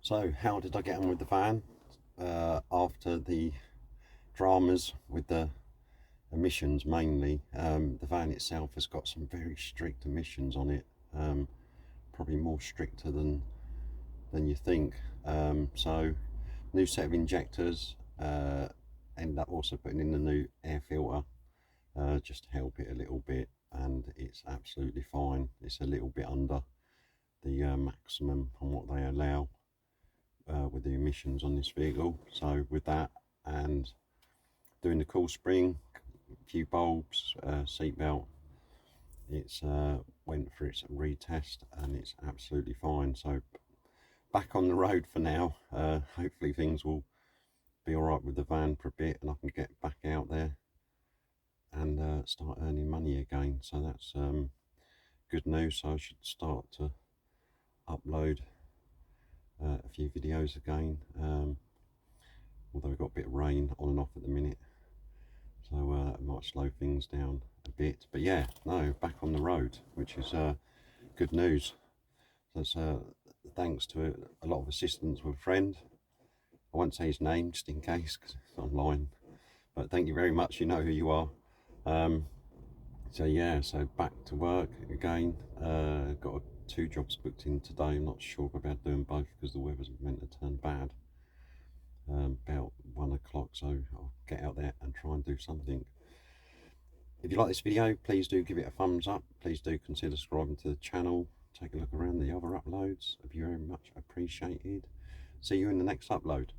So how did I get on with the van after the dramas with the emissions mainly? The van itself has got some very strict emissions on it, probably more stricter than you think. So new set of injectors, ended up also putting in the new air filter just to help it a little bit, and it's absolutely fine. It's a little bit under the maximum on what they allow with the emissions on this vehicle. So with that and doing the cool spring, a few bulbs, seat belt, it's went for its retest and it's absolutely fine. So back on the road for now. Hopefully things will be all right with the van for a bit and I can get back out there and start earning money again. So that's good news. So I should start to upload a few videos again, although we've got a bit of rain on and off at the minute, so that might slow things down a bit. But yeah, no, back on the road, which is good news. So it's thanks to a lot of assistance with a friend. I won't say his name just in case because it's online, but thank you very much. You know who you are. So yeah, so back to work again. Got two jobs booked in today. I'm not sure about doing both because the weather's meant to turn bad about 1 o'clock, so I'll get out there and try and do something. If you like this video, please do give it a thumbs up. Please do consider subscribing to the channel. Take a look around the other uploads. It'd be very much appreciated. See you in the next upload.